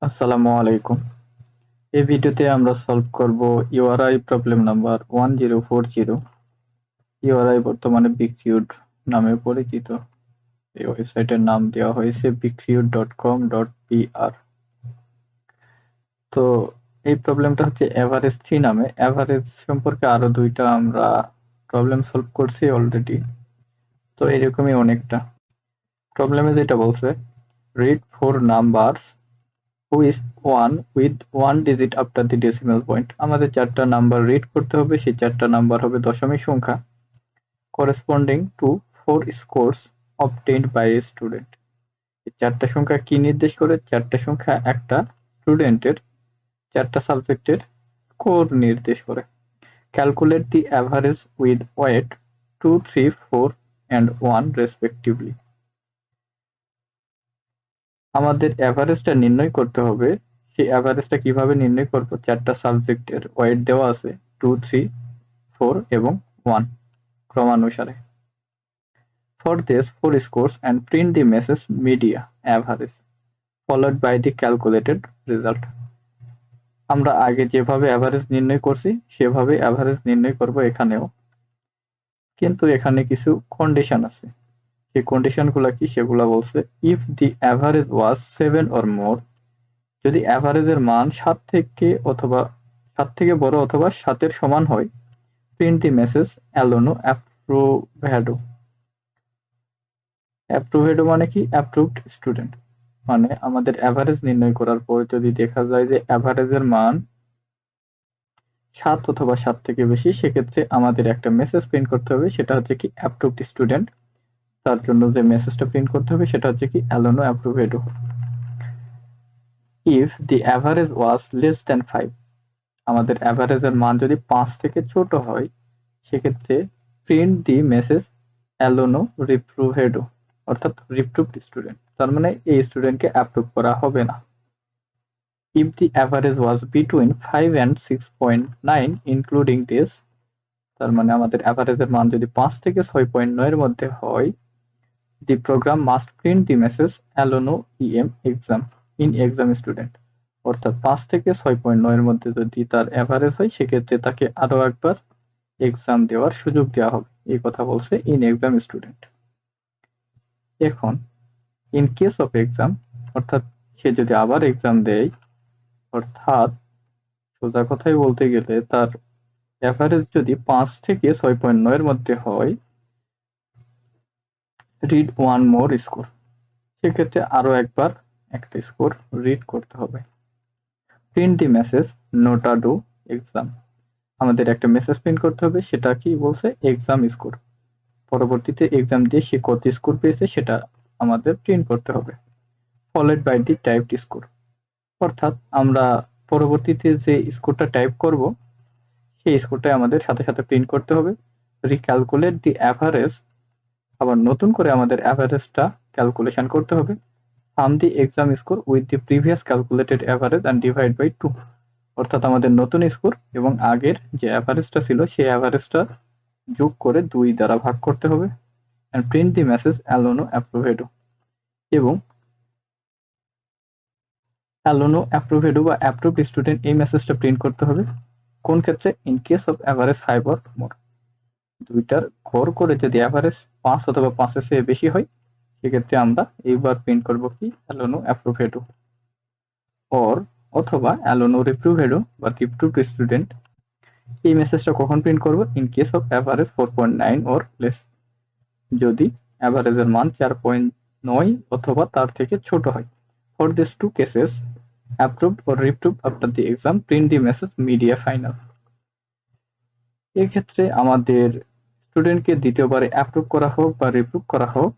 আসসালামু আলাইকুম। এই ভিডিওতে আমরা সলভ করব ইউআরআই প্রবলেম নাম্বার 1040। ইউআরআই বর্তমানে বিগকিউট নামে পরিচিত। এই ওয়েবসাইটের নাম দেওয়া হয়েছে bigcute.com.br। তো এই প্রবলেমটা হচ্ছে এভারেজ 3 নামে। এভারেজ সম্পর্কে আরো দুইটা আমরা প্রবলেম সলভ করছি অলরেডি। তো এরকমই অনেকটা প্রবলেমে যেটা বলছে, read 4 numbers one with one digit after the decimal point. আমাদের চারটা নাম্বার রিড করতে হবে, সেই চারটা নাম্বার হবে দশমিক সংখ্যা, corresponding to 4 scores obtained by a student. এই চারটা সংখ্যা কি নির্দেশ করে? চারটা সংখ্যা একটা স্টুডেন্টের চারটা সাবজেক্টের স্কোর নির্দেশ করে। Calculate the average with weight 2, 3, 4 and 1 respectively. আমাদের অ্যাভারেজটা নির্ণয় করতে হবে। সেই অ্যাভারেজটা কিভাবে নির্ণয় করব? চারটা সাবজেক্টের ওয়েট দেওয়া আছে 2, 3, 4 এবং 1 ক্রমানুসারে। For these 4 scores and print the message media average followed by the calculated result. আমরা আগে যেভাবে অ্যাভারেজ নির্ণয় করছি সেভাবে অ্যাভারেজ নির্ণয় করব এখানেও, কিন্তু এখানে কিছু কন্ডিশন আছে। সেই কন্ডিশনগুলো কি সেগুলো বলছে, if the average was 7 or more, যদি অ্যাভারেজের মান 7 থেকে বড় অথবা 7 এর সমান হয়, প্রিন্ট দি মেসেজ অ্যালোনো অ্যাপ্রুভেডো। অ্যাপ্রুভেডো মানে কি? Approved student. মানে আমাদের অ্যাভারেজ নির্ণয় করার পর যদি দেখা যায় যে অ্যাভারেজের মান 7 অথবা 7 থেকে বেশি, সেক্ষেত্রে আমাদের একটা মেসেজ প্রিন্ট করতে হবে, সেটা হচ্ছে কি অ্যাপ্রুভড স্টুডেন্ট। তার জন্য যে মেসেজটা প্রিন্ট করতে হবে সেটা হচ্ছে কি অ্যালোনো অ্যাপ্রুভেডো। If the average was less than 5, আমাদের অ্যাভারেজের মান যদি 5 থেকে ছোট হয়, সেক্ষেত্রে প্রিন্ট দি মেসেজ অ্যালোনো রিপ্রুভেডো, অর্থাৎ রিপ্রুভড স্টুডেন্ট। তার মানে এই স্টুডেন্টকে অ্যাপ্রুভ করা হবে না। If the average was between 5 and 6.9 including this, তার মানে আমাদের অ্যাভারেজের মান যদি 5 থেকে 6.9 এর মধ্যে হয়, the program must print the message অ্যালোনো ইএম এক্সাম ইন এক্সাম স্টুডেন্ট। অর্থাৎ 5 থেকে 6.9 এর মধ্যে যদি তার অ্যাভারেজ হয়, সেক্ষেত্রে তাকে আরো একবার এক্সাম দেওয়ার সুযোগ দেওয়া হবে। এই কথা বলছে ইন এক্সাম স্টুডেন্ট। এখন ইন কেস অফ এক্সাম, অর্থাৎ সে যদি আবার এক্সাম দেয়, অর্থাৎ সোজা কথাই বলতে গেলে তার অ্যাভারেজ যদি 5 থেকে 6.9 এর মধ্যে হয়, রিড ওয়ান মোর স্কোর, সেক্ষেত্রে আরো একবার একটা স্কোর রিড করতে হবে। প্রিন্ট দি মেসেজ নোটা ডু এক্সাম, আমাদের একটা মেসেজ প্রিন্ট করতে হবে, সেটা কি বলছে? Exam score. পরবর্তীতে এক্সাম দিয়ে সে কত স্কোর পেয়েছে সেটা আমাদের প্রিন্ট করতে হবে। Followed by the typed score, অর্থাৎ আমরা পরবর্তীতে যে স্কোরটা টাইপ করব সেই স্কোরটাই আমাদের সাথে সাথে প্রিন্ট করতে হবে। রিক্যালকুলেট দি অ্যাভারেজ, আবার নতুন করে আমাদের অ্যাভারেজটা ক্যালকুলেশন করতে হবে। Sum the exam score with the previous calculated average and divide by 2, অর্থাৎ আমাদের নতুন স্কোর এবং আগের যে অ্যাভারেজটা ছিল সেই অ্যাভারেজটা যোগ করে 2 দ্বারা ভাগ করতে হবে। অ্যান্ড প্রিন্ট দি মেসেজ অ্যালোনো অ্যাপ্রুভেডো, এবং অ্যালোনো অ্যাপ্রুভেডো বা অ্যাপ্রুভড স্টুডেন্ট এই মেসেজটা প্রিন্ট করতে হবে। কোন ক্ষেত্রে? In case of average 5 or more, দুইটার গড় করে যদি অ্যাভারেজ 5 অথবা 5 এর চেয়ে বেশি হয়, সেক্ষেত্রে আমরা এইবার প্রিন্ট করব কি অ্যালোনো অ্যাপ্রুভেডো অর অথবা অ্যালোনো রিপ্রুভেডো বা রিপ্রুভড স্টুডেন্ট। এই মেসেজটা কখন প্রিন্ট করব? In case of average 4.9 or less, যদি অ্যাভারেজের মান 4.9 অথবা তার থেকে ছোট হয়। For this two cases, approved or reproved after the exam, print the message মিডিয়া ফাইনাল। এক্ষেত্রে আমাদের স্টুডেন্টকে দ্বিতীয়বারে অ্যাপ্রুভ করা হোক বা রিপ্রুভ করা হোক,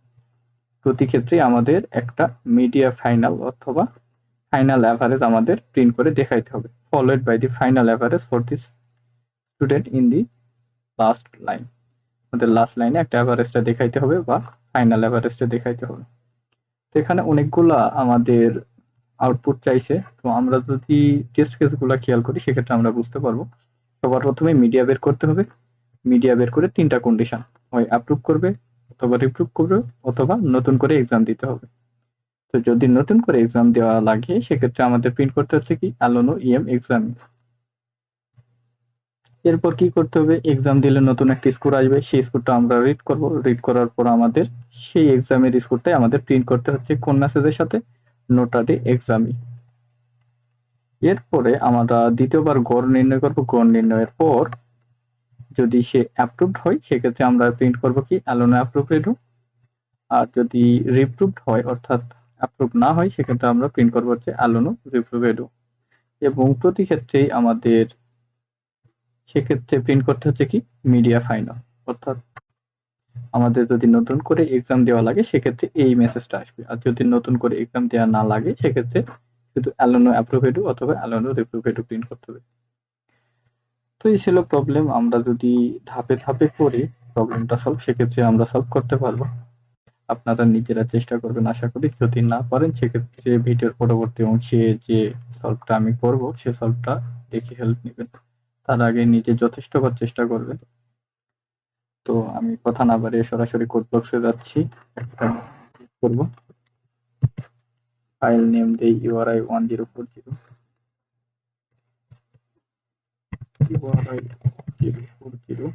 প্রতি ক্ষেত্রে আমাদের একটা মিডিয়া ফাইনাল অথবা ফাইনাল অ্যাভারেজ আমাদের প্রিন্ট করে দেখাইতে হবে। Followed by the final average for this student in the last line, আমাদের লাস্ট লাইনে একটা অ্যাভারেজটা দেখাইতে হবে বা ফাইনাল অ্যাভারেজটা দেখাইতে হবে। তো এখানে অনেকগুলা আমাদের আউটপুট চাইছে, তো আমরা যদি টেস্ট কেসগুলো খেয়াল করি সেক্ষেত্রে আমরা বুঝতে পারবো। সবার প্রথমে মিডিয়া বের করতে হবে। মিডিয়া বের করে 3টা কন্ডিশন, হয় অ্যাপ্রুভ করবে অথবা রিপ্রুভ করবে অথবা নতুন করে এক্সাম দিতে হবে। তো যদি নতুন করে এক্সাম দেওয়া লাগে সেক্ষেত্রে আমাদের প্রিন্ট করতে হচ্ছে কি অ্যালোনো ইএম এক্সাম। এরপর কি করতে হবে, এক্সাম দিলে নতুন একটা স্কোর আসবে, সেই স্কোরটা আমরা রিড করব, রিড করার পর আমাদের সেই এক্সামের স্কোরটাই আমাদের প্রিন্ট করতে হচ্ছে কোন মেসেজের সাথে, নোটারি এক্সামই। এরপরে আমরা দ্বিতীয়বার গড় নির্ণয় করব, গড় নির্ণয়ের পর যদি সে অ্যাপ্রুভড হয় সেক্ষেত্রে আমরা প্রিন্ট করব কি অ্যালোনো অ্যাপ্রুভ রেডো, আর যদি রিপ্রুভড হয় অর্থাৎ অ্যাপ্রুভ না হয় সেক্ষেত্রে আমরা প্রিন্ট করব হচ্ছে অ্যালোনো রিপ্রুভ রেডো। এবং প্রতি ক্ষেত্রেই আমাদের সেক্ষেত্রে প্রিন্ট করতে হচ্ছে কি মিডিয়া ফাইনাল, অর্থাৎ আমাদের যদি নতুন করে এক্সাম দেওয়া লাগে সেক্ষেত্রে এই মেসেজটা আসবে, আর যদি নতুন করে এক্সাম দেওয়া না লাগে সেক্ষেত্রে শুধু অ্যালোনো অ্যাপ্রুভেডু অথবা অ্যালোনো রিপ্রুভেডু প্রিন্ট করতে হবে। তো এই ছিল প্রবলেম, আমরা যদি ধাপে ধাপে করি প্রবলেমটা সলভ সেক্ষেত্রে আমরা সলভ করতে পারবো। আপনারা নিজেরা চেষ্টা করবেন আশা করি, যদি না পারেন সেক্ষেত্রে ভিডিওর পরবর্তী অংশে যে সলভটা আমি করব সে সলভটা দেখে হেল্প নেবেন, তার আগে নিজে যথেষ্ট করার চেষ্টা করবেন। তো আমি কথা না বাড়িয়ে সরাসরি কোড বক্সে যাচ্ছি, একটা করব, ফাইল নেম দেই URI1040, URI1040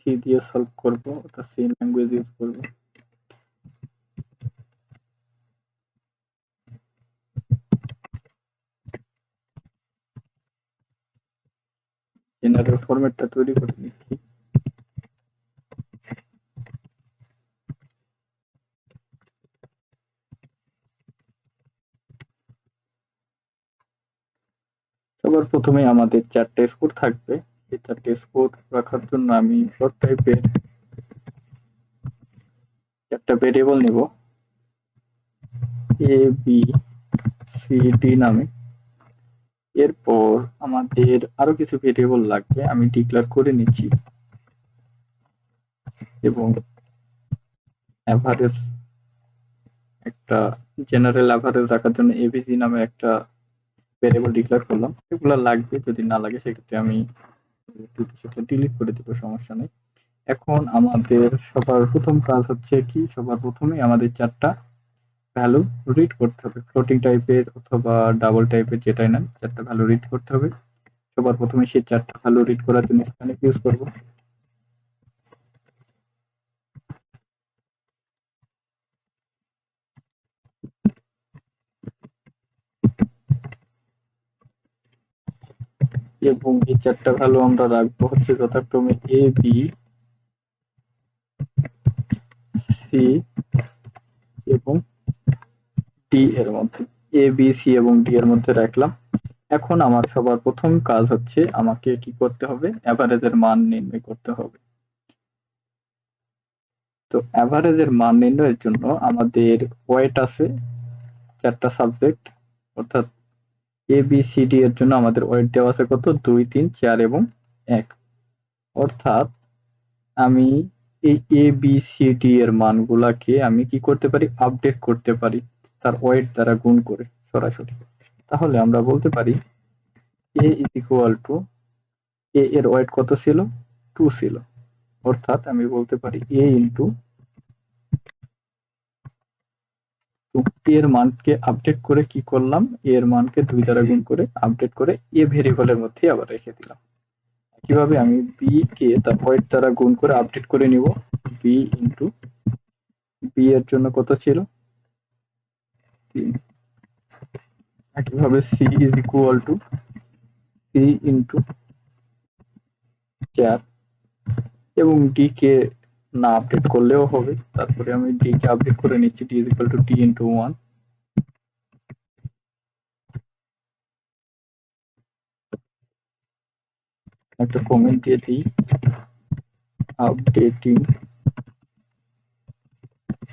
সি দিয়ে সলভ করব, অর্থাৎ সি ল্যাঙ্গুয়েজ ইউজ করব। জেনারেল ফরম্যাটটা তৈরি করে নিচ্ছি। সবার প্রথমে আমাদের 4টা স্কোর থাকবে, এই 4টে স্কোর রাখার জন্য আমি ফ্লোট টাইপের 4টা ভেরিয়েবল নেব, এ বি সি ডি নামে। এরপর আমাদের আরো কিছু ভেরিয়েবল লাগবে, আমি ডিক্লেয়ার করে নিচ্ছি, এবং অ্যাভারেজ একটা জেনারেল অ্যাভারেজ রাখার জন্য এবিসি নামে একটা ভেরিয়েবল ডিক্লেয়ার করলাম। এগুলো লাগবে, যদি না লাগে সেক্ষেত্রে আমি সেটা ডিলিট করে দিব, সমস্যা নেই। এখন আমাদের সবার প্রথম কাজ হচ্ছে কি, সবার প্রথমে আমাদের 4টা ভ্যালু রিড করতে হবে, ফ্লোটিং টাইপের অথবা ডাবল টাইপের যেটাই নেন 4টা ভ্যালু রিড করতে হবে। সবার প্রথমে সেই 4টা ভ্যালু রিড করার জন্য স্প্যানিশ ইউজ করব। এবং এই 4টা ভ্যালু আমরা রাখবো হচ্ছে যথাক্রমে এ বি সি এবং ডি এর মধ্যে, এ বি সি এবং ডি এর মধ্যে রাখলাম। এখন আমার সবার প্রথম কাজ হচ্ছে আমাকে কি করতে হবে, অ্যাভারেজের মান নির্ণয় করতে হবে। তো অ্যাভারেজের মান নির্ণয়ের জন্য আমাদের ওয়েট আছে 4টা সাবজেক্ট, অর্থাৎ এ বি সি ডি এর জন্য আমাদের ওয়েট দেওয়া আছে কত, 2 3 4 এবং 1। অর্থাৎ আমি এই এ বি সি ডি এর মানগুলাকে আমি কি করতে পারি, আপডেট করতে পারি তার ওয়েট দ্বারা গুণ করে সরাসরি। তাহলে আমরা বলতে পারি এ ইজ ইকুয়াল টু, এ এর ওয়েট কত ছিল, 2 ছিল, অর্থাৎ আমি বলতে পারি এ ইন্টু এর মানকে আপডেট করে কি করলাম, এর মানকে 2 দ্বারা গুণ করে আপডেট করে এ ভেরিয়েবলের মধ্যে আবার রেখে দিলাম। কিভাবে, আমি বি কে তার ওয়েট দ্বারা গুণ করে আপডেট করে নিব, বি ইন্টু বি এর জন্য কত ছিল, 3। একইভাবে c is equal to c into 4, এবং ডি কে না আপডেট করলেও হবে, তারপরে আমি ডি কে আপডেট করে নিচ্ছি, D is equal two D into 1। একটা কমেন্ট দিয়ে দিই, আপডেটিং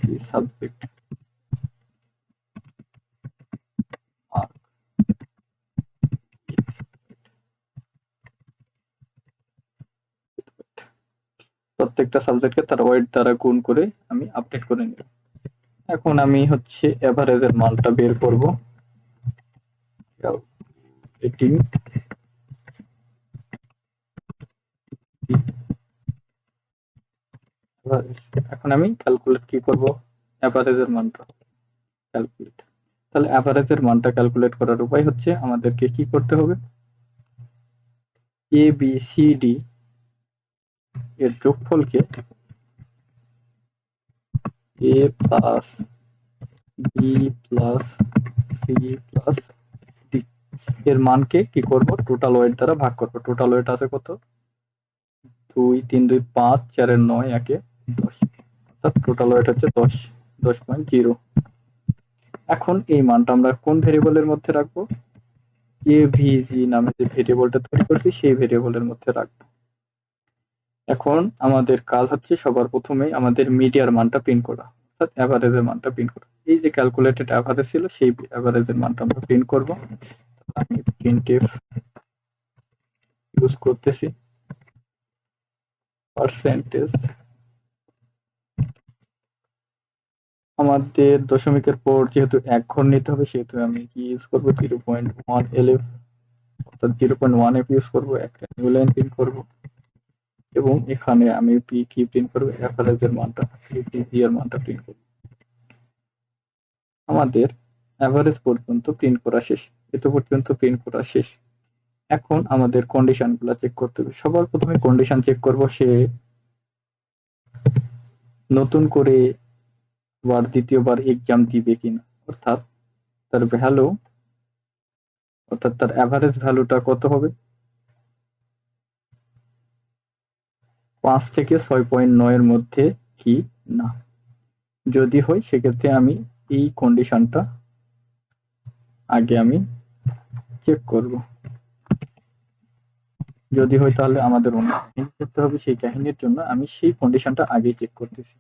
the subject mark। প্রত্যেকটা সাবজেক্টকে তার ওয়েট দ্বারা গুণ করে আমি আপডেট করে নিলাম। এখন আমি হচ্ছে এভারেজের মানটা বের করব, ক্যালকুলেটিং, এখন আমি ক্যালকুলেট কি করব, অ্যাভারেজের মানটা ক্যালকুলেট। তাহলে অ্যাভারেজের মানটা ক্যালকুলেট করার উপায় হচ্ছে আমাদেরকে কি করতে হবে, এ বি সি ডি এর যোগফলকে A plus B plus C plus D এর মানকে কি করব, টোটাল ওয়েট দ্বারা ভাগ করব। টোটাল ওয়েট আছে কত, 2 3 2 5 4 এর 9 একে 10, অর্থাৎ টোটাল ওয়েট হচ্ছে 10.0। এখন এই মানটা আমরা কোন ভেরিয়েবলের মধ্যে রাখবো, এভিজি নামে যে ভেরিয়েবলটা তৈরি করছি সেই ভেরিয়েবলের মধ্যে রাখবো। এখন আমাদের কাজ হচ্ছে সবার প্রথমে আমাদের মিডিয়ার মানটা প্রিন্ট করা, অর্থাৎ অ্যাভারেজের মানটা প্রিন্ট করা। এই যে ক্যালকুলেটেড অ্যাভারেজ ছিল সেই অ্যাভারেজের মানটা আমরা প্রিন্ট করব। আমি প্রিন্টএফ ইউজ করতেছি, পার্সেন্টেজ আমাদের দশমিকের পর যেহেতু এক ঘর নিতে হবে সেহেতু আমি কি ইউজ করবো 0.1 LF, অর্থাৎ 0.1 F ইউজ করবো। একটা নিউ লাইন প্রিন্ট করব এবং এখানে আমি পি কি প্রিন্ট করবো, অ্যাভারেজের মানটা, এপিজি এর মানটা প্রিন্ট করব। আমাদের অ্যাভারেজ পর্যন্ত প্রিন্ট করা শেষ, এত পর্যন্ত প্রিন্ট করা শেষ। এখন আমাদের কন্ডিশন গুলা চেক করতে হবে। সবার প্রথমে কন্ডিশন চেক করব সে নতুন করে আবার দ্বিতীয়বার এক্সাম দিবে কিনা, অর্থাৎ তার ভ্যালু, অর্থাৎ তার অ্যাভারেজ ভ্যালুটা কত হবে, 5 থেকে 6.9 এর মধ্যে কি না। যদি হয় সেক্ষেত্রে আমি এই কন্ডিশনটা আগে আমি চেক করব। যদি হয় তাহলে আমাদের অন্য কাহিনী করতে হবে, সেই কাহিনীর জন্য আমি সেই কন্ডিশনটা আগে চেক করতেছি।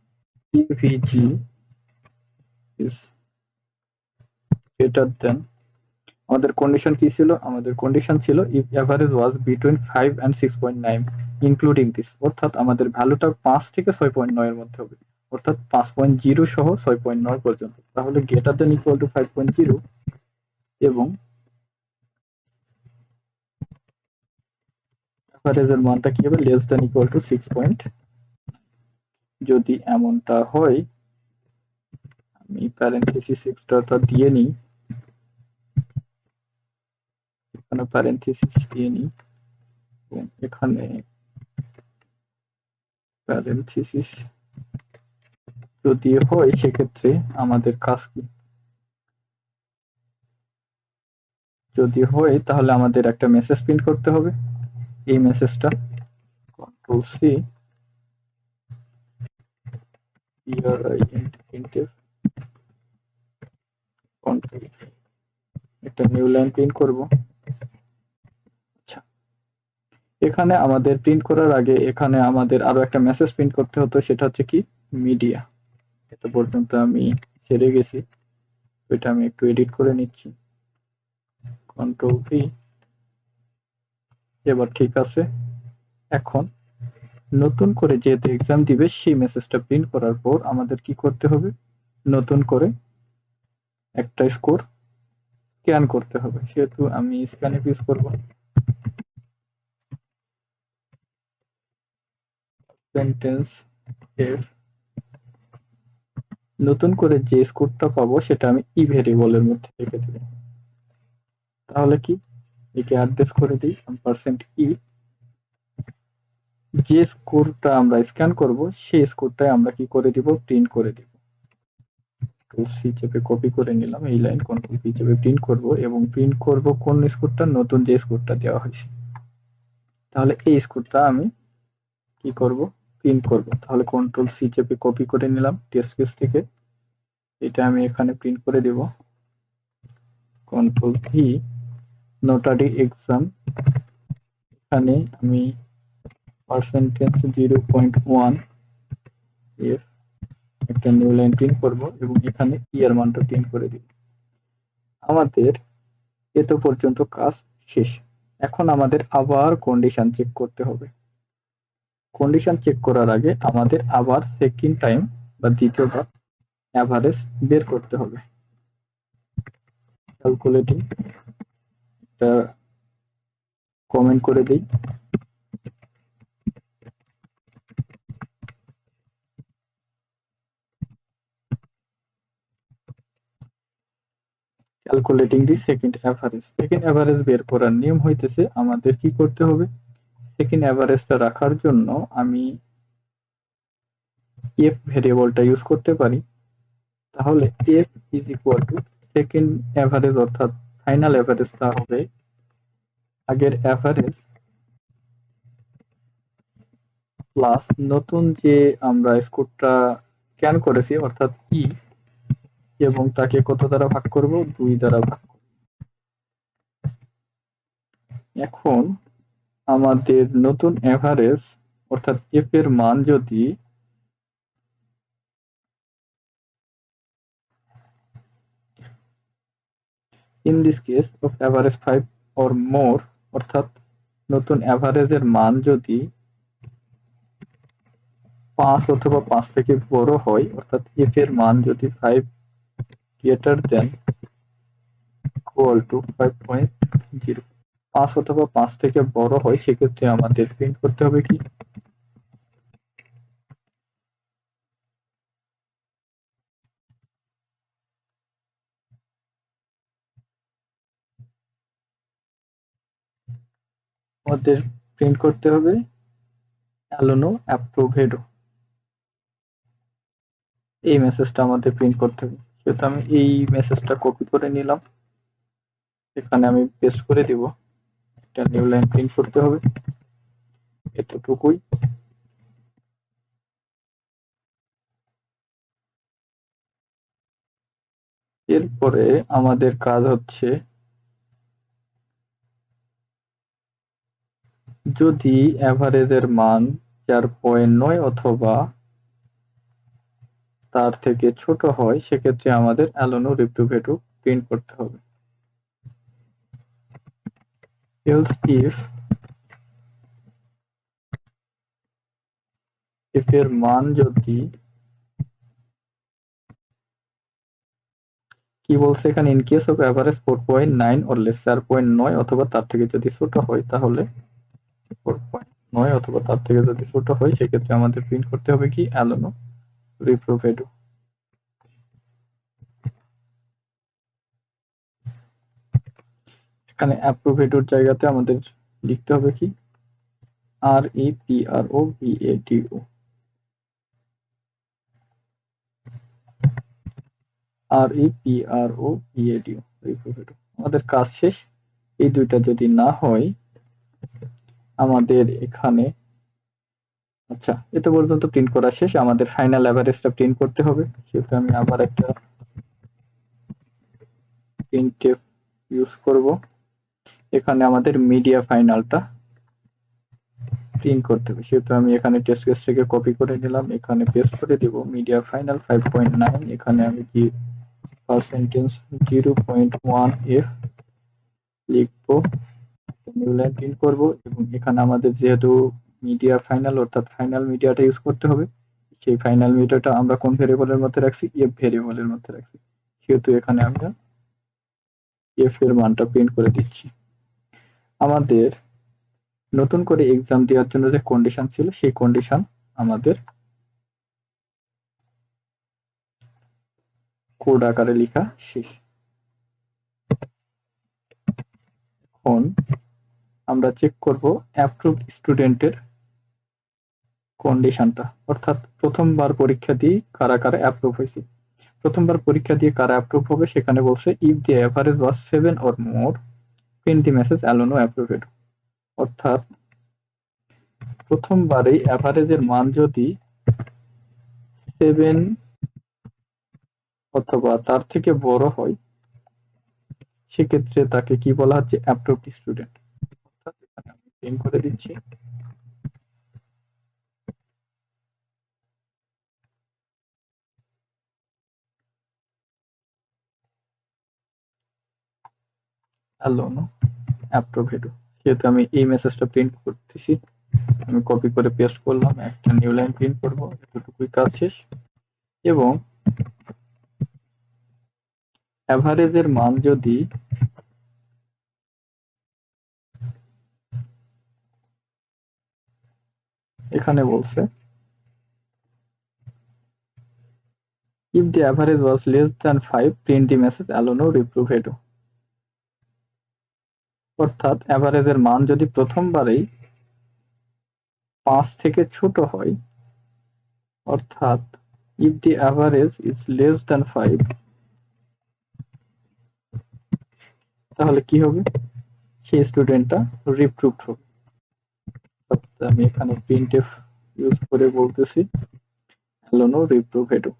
ইভিজি ইজ গ্রেটার দেন, আমাদের কন্ডিশন কি ছিল, আমাদের কন্ডিশন ছিল if average was between 5 and 6.9 including this, অর্থাৎ আমাদের ভ্যালুটা 5 থেকে 6.9 এর মধ্যে হবে, অর্থাৎ 5.0 সহ 6.9 পর্যন্ত। তাহলে গ্রেটার দেন ইকুয়াল টু 5.0 এবং এভারেজের মানটা কি হবে, লেস দেন ইকুয়াল টু 6. যদি এমনটা হয় আমি প্যারেনথেসিস এক্সট্রাটা দিয়ে নিই, এখানে প্যারেনথেসিস দিয়ে নিই এবং এখানে প্যারেনথেসিস যদি হয় সেক্ষেত্রে আমাদের কাজ কি, যদি হয় তাহলে আমাদের একটা মেসেজ প্রিন্ট করতে হবে। এই মেসেজটা কন্ট্রোল সি কন্ট্রোল একটা নিউ লাইন প্রিন্ট করব। আচ্ছা, এখানে আমাদের প্রিন্ট করার আগে এখানে আমাদের আরো একটা মেসেজ প্রিন্ট করতে হতো, সেটা হচ্ছে কি মিডিয়া। এত পর্যন্ত আমি ছেড়ে গেছি, এটা আমি একটু এডিট করে নিচ্ছি, কন্ট্রোল ভি। এবার ঠিক আছে। এখন নতুন করে যেহেতু এক্সাম দিবে সেই মেসেজটা প্রিন্ট করার পর আমাদের কি করতে হবে, নতুন করে একটা স্কোর স্ক্যান করতে হবে, সেহেতু আমি স্ক্যান ইউজ করব। সেন্টেন্স এর নতুন করে যে স্কোরটা পাবো সেটা আমি ই ভেরিয়েবলের মধ্যে রেখে দেব। তাহলে কি, একে অ্যাড্রেস করে দিই পার্সেন্ট ই, যে স্কোরটা আমরা স্ক্যান করব সেই স্কোরটাই আমরা কি করে দিব, প্রিন্ট করে দিব। কন্ট্রোল সি চেপে কপি করে নিলাম, এই লাইন কন্ট্রোল পি চেপে প্রিন্ট করব এবং প্রিন্ট করব কোন স্কোরটা, নতুন যে স্কোরটা দেওয়া হয়েছে। তাহলে এই স্কোরটা আমি কি করব, প্রিন্ট করব। তাহলে কন্ট্রোল সি চেপে কপি করে নিলাম টেক্সট পেজ থেকে, এটা আমি এখানে প্রিন্ট করে দেব। কন্ট্রোল ভি নোটারি এক্সাম, এখানে আমি পার্সেন্টেজ 0.1 এর একটা নিউ লাইন প্রিন্ট করব এবং এখানে ই এর মানটা প্রিন্ট করে দিব। আমাদের এত পর্যন্ত কাজ শেষ। এখন আমাদের আবার কন্ডিশন চেক করতে হবে। কন্ডিশন চেক করার আগে আমাদের আবার সেকেন্ড টাইম বা দ্বিতীয়বার অ্যাভারেজ বের করতে হবে। ক্যালকুলেটিং একটা কমেন্ট করে দিই, calculating the second average. Second average বের করার নিয়ম হইতেছে আমাদের কি করতে হবে, সেকেন্ড অ্যাভারেজটা রাখার জন্য আমি এফ ভেরিয়েবলটা ইউজ করতে পারি। তাহলে F is equal two second average অর্থাৎ ফাইনাল অ্যাভারেজটা হবে আগের অ্যাভারেজ প্লাস নতুন যে আমরা স্কোরটা স্ক্যান করেছি অর্থাৎ ই, এবং তাকে কত দ্বারা ভাগ করব, 2 দ্বারা ভাগ। এখন আমাদের নতুন অ্যাভারেজ অর্থাৎ এফ এর মান যদি in this case of average 5 or more অর্থাৎ নতুন অ্যাভারেজের মান যদি 5 অথবা 5 থেকে বড় হয় অর্থাৎ এফ এর মান যদি 5 greater than equal to 5.0 5 অথবা 5 থেকে বড় হয় সেক্ষেত্রে আমাদের প্রিন্ট করতে হবে কি, আমাদের প্রিন্ট করতে হবে অ্যালোনো অ্যাপ্রুভেডো, এই মেসেজটা আমাদের প্রিন্ট করতে হবে। সেহেতু আমি এই মেসেজটা কপি করে নিলাম, এখানে আমি পেস্ট করে দিব, একটা নিউ লাইন প্রিন্ট করতে হবে, এতটুকুই। এরপরে আমাদের কাজ হচ্ছে যদি অ্যাভারেজের মান 4.9 অথবা তার থেকে ছোট হয় সেক্ষেত্রে আমাদের অ্যালোনো রিপ্রুভেটু প্রিন্ট করতে হবে। else if এর মান যদি কি বলছে এখানে, in case of average 4.9 or less, 4.9 অথবা তার থেকে যদি ছোট হয় তাহলে 4.9 অথবা তার থেকে যদি ছোট হয় সেক্ষেত্রে আমাদের প্রিন্ট করতে হবে কি, অ্যালোনো রিপ্রুভেটু। এখানে অ্যাপ্রুভেটুর জায়গাতে আমাদের লিখতে হবে কি, REPROVATO, REPROVATO রিপ্রুভেটু। আমাদের কাজ শেষ। এই দুইটা যদি না হয় আমাদের এখানে, আচ্ছা এত পর্যন্ত প্রিন্ট করা শেষ, আমাদের ফাইনাল অ্যাভারেজটা প্রিন্ট করতে হবে। সেটা আমি আবার একটা প্রিন্টএফ ইউজ করব, এখানে আমাদের মিডিয়া ফাইনালটা প্রিন্ট করতে হবে। সেহেতু আমি এখানে টেস্ট কেস থেকে কপি করে নিলাম, এখানে পেস্ট করে দিব মিডিয়া ফাইনাল 5.9, এখানে আমি কি পার্সেন্টেজ 0.1f লিখবো, নিউ লাইন প্রিন্ট করব, এবং এখানে আমাদের যেহেতু মিডিয়া ফাইনাল অর্থাৎ ফাইনাল মিডিয়াটা ইউজ করতে হবে, সেই ফাইনাল মিডিয়াটা আমরা কোন ভেরিয়েবলের মধ্যে রাখছি, এফ ভেরিয়েবলের মধ্যে রাখছি, সেহেতু এখানে আমরা এফ এর মানটা প্রিন্ট করে দিচ্ছি। আমাদের নতুন করে এক্সাম দেওয়ার জন্য যে কন্ডিশন ছিল সেই কন্ডিশন আমাদের কোড আকারে লেখা শেষ। এখন আমরা চেক করব অ্যাপ্রুভড স্টুডেন্টের কন্ডিশনটা, অর্থাৎ প্রথমবার পরীক্ষা দিয়ে কারা কারা অ্যাপ্রুভ হয়েছে। প্রথমবার পরীক্ষা দিয়ে কারা অ্যাপ্রুভ হবে সেখানে বলছে if the average was 7 or more print the message অ্যালোনো অ্যাপ্রুভেড, অর্থাৎ প্রথমবারেই অ্যাভারেজের মান যদি 7 অথবা তার থেকে বড় হয় সেক্ষেত্রে তাকে কি বলা হচ্ছে, অ্যাপ্রুভড স্টুডেন্ট। অর্থাৎ এখানে আমি প্রিন্ট করে দিচ্ছি অ্যালোনো অ্যাপ্রুভেড। যেহেতু আমি এই মেসেজটা প্রিন্ট করতেছি, আমি কপি করে পেস্ট করলাম, একটা নিউ লাইন প্রিন্ট করব, এতটুকুই কাজ শেষ। এবং অ্যাভারেজের মান যদি এখানে বলছে If the average was less than 5, print the message alone or reprove edo. অর্থাৎ অ্যাভারেজের মান যদি প্রথমবারেই 5 থেকে ছোট হয়, অর্থাৎ if the average is less than 5, তাহলে কি হবে? সেই স্টুডেন্টটা রিপ্রুভড হবে। আমি এখানে প্রিন্টএফ ইউজ করে বলতেছি alone or reprove edo।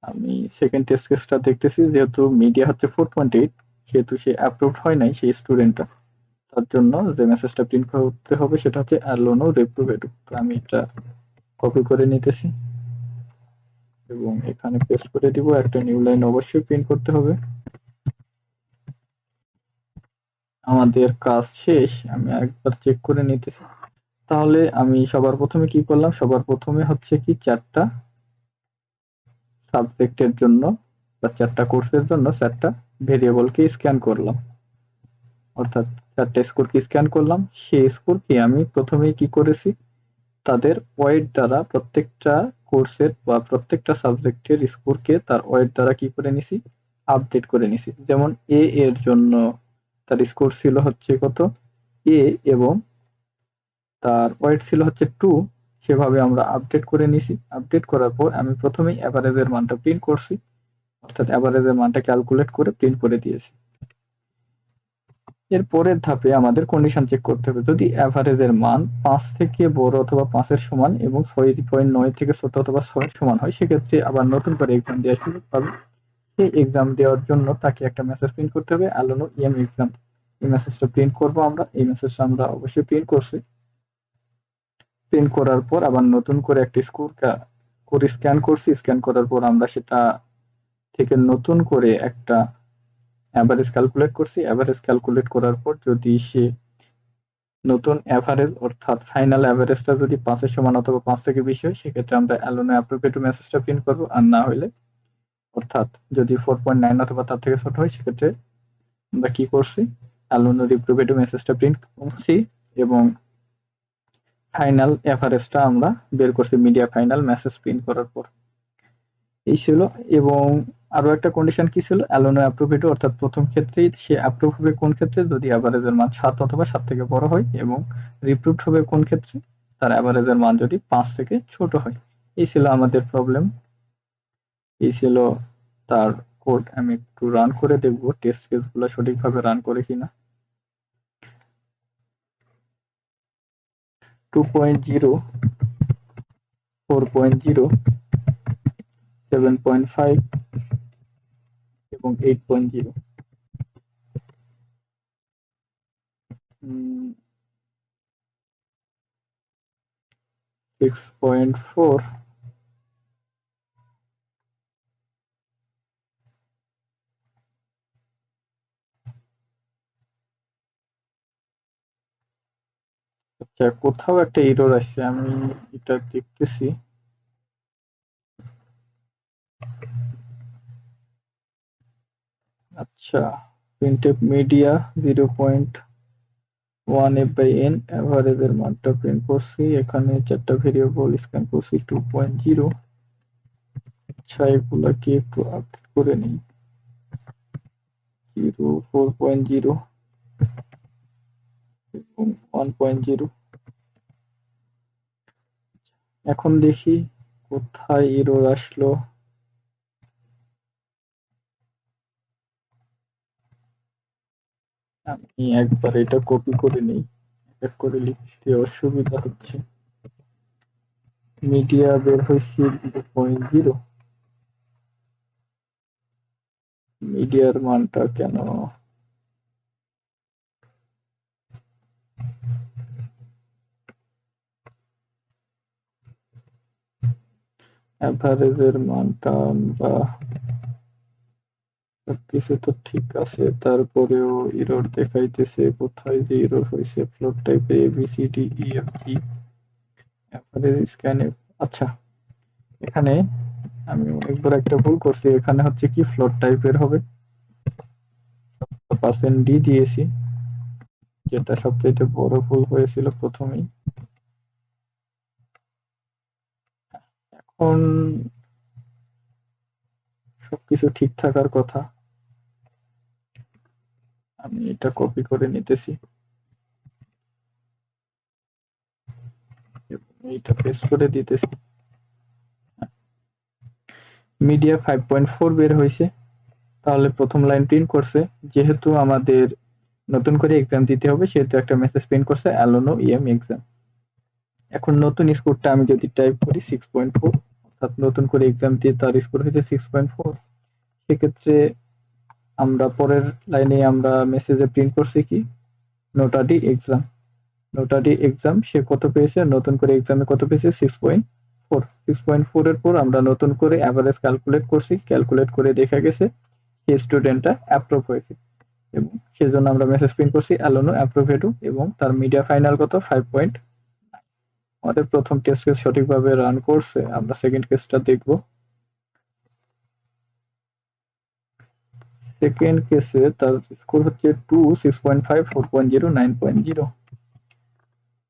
আমি সেকেন্ড টেস্ট কেসটা দেখতেছি, যেহেতু মিডিয়া হচ্ছে 4.8, সেহেতু সে অ্যাপ্রুভড হয় নাই সেই স্টুডেন্টটা, তার জন্য যে মেসেজটা প্রিন্ট করতে হবে সেটা হচ্ছে alone or reprove edo। তো আমি এটা কপি করে নিতেছি এবং এখানে পেস্ট করে দিব। একটা নিউ লাইন অবশ্যই প্রিন্ট করতে হবে। আমাদের কাজ শেষ, আমি একবার চেক করে নিতেছি। তাহলে আমি সবার প্রথমে কি করলাম, সবার প্রথমে হচ্ছে কি 4টা সাবজেক্টের জন্য বা 4টা কোর্সের জন্য 4টা ভেরিয়েবলকে স্ক্যান করলাম, অর্থাৎ 4টা স্কোরকে স্ক্যান করলাম। সেই স্কোরকে আমি প্রথমেই কি করেছি, তাদের ওয়েট দ্বারা প্রত্যেকটা কোর্সের বা প্রত্যেকটা সাবজেক্টের স্কোরকে তার ওয়েট দ্বারা কি করে নিছি, আপডেট করে নিছি। যেমন এ এর জন্য তার স্কোর ছিল হচ্ছে কত, এ, এবং তার ওয়েট ছিল হচ্ছে 2, সেভাবে আমরা আপডেট করে নিছি। আপডেট করার পর আমি প্রথমেই অ্যাভারেজের মানটা প্রিন্ট করছি, অর্থাৎ অ্যাভারেজের মানটা ক্যালকুলেট করে প্রিন্ট করে দিয়েছি। এর পরের ধাপে আমাদের কন্ডিশন চেক করতে হবে। যদি অ্যাভারেজের মান 5 থেকে বড় অথবা 5 এর সমান এবং 6.9 থেকে ছোট অথবা 6 এর সমান হয়, সেক্ষেত্রে আবার নতুন করে এক্সাম দেওয়ার সুযোগ পাবে। সেই এক্সাম দেওয়ার জন্য তাকে একটা মেসেজ প্রিন্ট করতে হবে, অ্যালোনো ইএম এক্সাম। এই মেসেজটা প্রিন্ট করব আমরা। এই মেসেজটা আমরা অবশ্যই প্রিন্ট করছি। প্রিন্ট করার পর আবার নতুন করে একটা স্কোর স্ক্যান করছি। স্ক্যান করার পর আমরা সেটা থেকে নতুন করে একটা অ্যাভারেজ ক্যালকুলেট করছি। অ্যাভারেজ ক্যালকুলেট করার পর যদি সে নতুন অ্যাভারেজ অর্থাৎ ফাইনাল অ্যাভারেজটা যদি 5 এর সমান অথবা 5 থেকে বেশি হয়, সেক্ষেত্রে আমরা অ্যালোনো অ্যাপ্রোপ্রিয়েট মেসেজটা প্রিন্ট করব। আর না হলে, অর্থাৎ যদি 4.9 অথবা তার থেকে ছোট হয়, সেক্ষেত্রে আমরা কি করছি, অ্যালোনো রিপ্রোভেটিভ মেসেজটা প্রিন্ট করছি এবং ফাইনাল এভারেজটা আমরা বের করছি মিডিয়া ফাইনাল মেসেজ প্রিন্ট করার পর। এই ছিল। এবং আরো একটা কন্ডিশন কি ছিল, অ্যালোনো অ্যাপ্রোভেটিভ, অর্থাৎ প্রথম ক্ষেত্রেই সে অ্যাপ্রুভ হবে কোন ক্ষেত্রে, যদি অ্যাভারেজের মান 7 অথবা 7 থেকে বড় হয়, এবং রিপ্রুভড হবে কোন ক্ষেত্রে, তার অ্যাভারেজের মান যদি 5 থেকে ছোট হয়। এই ছিল আমাদের প্রবলেম, এই ছিল তার কোড। আমি একটু রান করে দেখব টেস্ট কেসগুলো সঠিকভাবে রান করে কিনা। 2.0, 4.0, 7.5 এবং 8.0। 6.4, আচ্ছা কোথাও একটা এরর আসছে, আমি এটা দেখতেছি। আচ্ছা, প্রিন্টএফ মিডিয়া 0.1 f/n এভারেজের মানটা প্রিন্ট করছি। এখানে 4টা ভেরিয়েবল স্ক্যান করছি 2.0। আচ্ছা, এগুলাকে একটু আপডেট করে নিই। 0, 4.0 এবং 1.0। এখন দেখি কোথায় এরর আসলো। আমি একবার এটা কপি করে নিই, এক করে লিখতে অসুবিধা হচ্ছে। মিডিয়া বের হয়েছে 0.0, মিডিয়ার মানটা কেন অ্যাভারেজের মানটা আমরা সবকিছু তো ঠিক আছে, তারপরেও এরর দেখাইতেছে। কোথায় যে এরর হয়েছে, ফ্লোট টাইপে ABCDEFG অ্যাভারেজ স্ক্যানে। আচ্ছা, এখানে আমি একবার একটা ভুল করছি, এখানে হচ্ছে কি ফ্লোট টাইপের হবে, পার্সেন্ট ডি দিয়েছি, যেটা সবচেয়ে বড় ভুল হয়েছিল প্রথমেই। এখন সবকিছু ঠিক থাকার কথা। আমি এটা কপি করে নিতেছি, এইটা পেস্ট করে দিতেছি। মিডিয়া 5.4 বের হয়েছে। তাহলে প্রথম লাইন প্রিন্ট করছে, যেহেতু আমাদের নতুন করে এক্সাম দিতে হবে সেহেতু একটা মেসেজ প্রিন্ট করছে অ্যালোনো ইএম এক্সাম। এখন নতুন স্কোরটা আমি যদি টাইপ করি 6.4, অর্থাৎ নতুন করে এক্সাম দিয়ে তার স্কোর হয়েছে 6.4, সেক্ষেত্রে আমরা পরের লাইনে আমরা মেসেজে প্রিন্ট করছি কি নোটাডি এক্সাম। নোটাডি এক্সাম সে কত পেয়েছে, নতুন করে এক্সামে কত পেয়েছে 6.4। 6.4 এর পর আমরা নতুন করে অ্যাভারেজ ক্যালকুলেট করছি, ক্যালকুলেট করে দেখা গেছে সেই স্টুডেন্টটা অ্যাপ্রুভ হয়েছে এবং সেজন্য আমরা মেসেজ প্রিন্ট করছি অ্যালোনো অ্যাপ্রুভেডু এবং তার মিডিয়া ফাইনাল কত 5. আমাদের প্রথম টেস্ট কেস সঠিকভাবে রান করছে। আমরা সেকেন্ড কেসটা দেখব। সেকেন্ড কেসে তার স্কোর হচ্ছে 2, 6.5, 4.0, 9.0।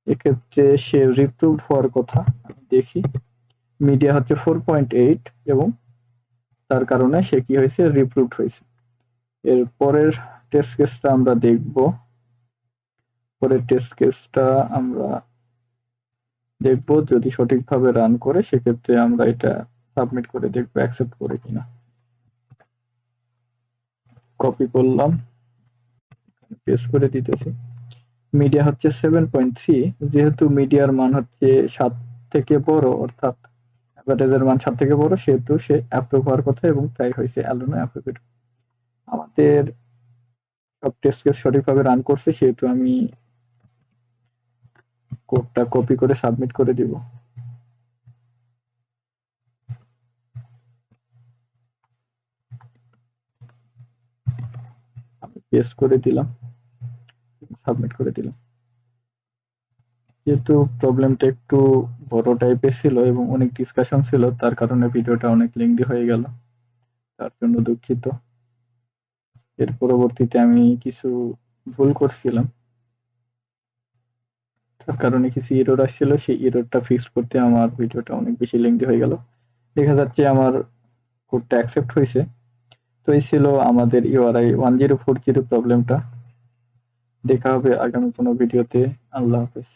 এক্ষেত্রে সে রিপ্রুভড হওয়ার কথা। দেখি মিডিয়া হচ্ছে 4.8 এবং তার কারণে সে কি হয়েছে রিপ্রুভড হয়েছে। এর পরের টেস্ট কেসটা আমরা দেখব। পরের টেস্ট কেসটা আমরা দেখব, যদি সঠিকভাবে রান করে সেক্ষেত্রে আমরা এটা সাবমিট করে দেখবো অ্যাকসেপ্ট করে কিনা। কপি করলাম, পেস্ট করে দিতেছি। মিডিয়া হচ্ছে 7.3, যেহেতু মিডিয়ার মান হচ্ছে 7 থেকে বড়, অর্থাৎ অ্যাভারেজের মান 7 থেকে বড়, সেহেতু সে অ্যাপ্রুভ হওয়ার কথা এবং তাই হয়েছে অ্যালোনো অ্যাপ্রুভেড। আমাদের সব টেস্ট কেস সঠিকভাবে রান করছে সেহেতু আমি কোডটা কপি করে সাবমিট করে দিব। আমি পেস্ট করে দিলাম, সাবমিট করে দিলাম। যেহেতু প্রবলেমটা একটু বড় টাইপের ছিল এবং অনেক ডিসকাশন ছিল, তার কারণে ভিডিওটা অনেক লেংদি হয়ে গেল, তার জন্য দুঃখিত। এর পরবর্তীতে আমি কিছু ভুল করছিলাম, তার কারণে কিছু এরর আসছিল, সেই এররটা ফিক্স করতে আমার ভিডিওটা অনেক বেশি লেংদি হয়ে গেল। দেখা যাচ্ছে আমার কোডটা অ্যাকসেপ্ট হয়েছে। তো এই ছিল আমাদের ইউআরআই 1040 প্রবলেমটা। দেখা হবে আগামী কোনো ভিডিওতে। আল্লাহ হাফেজ।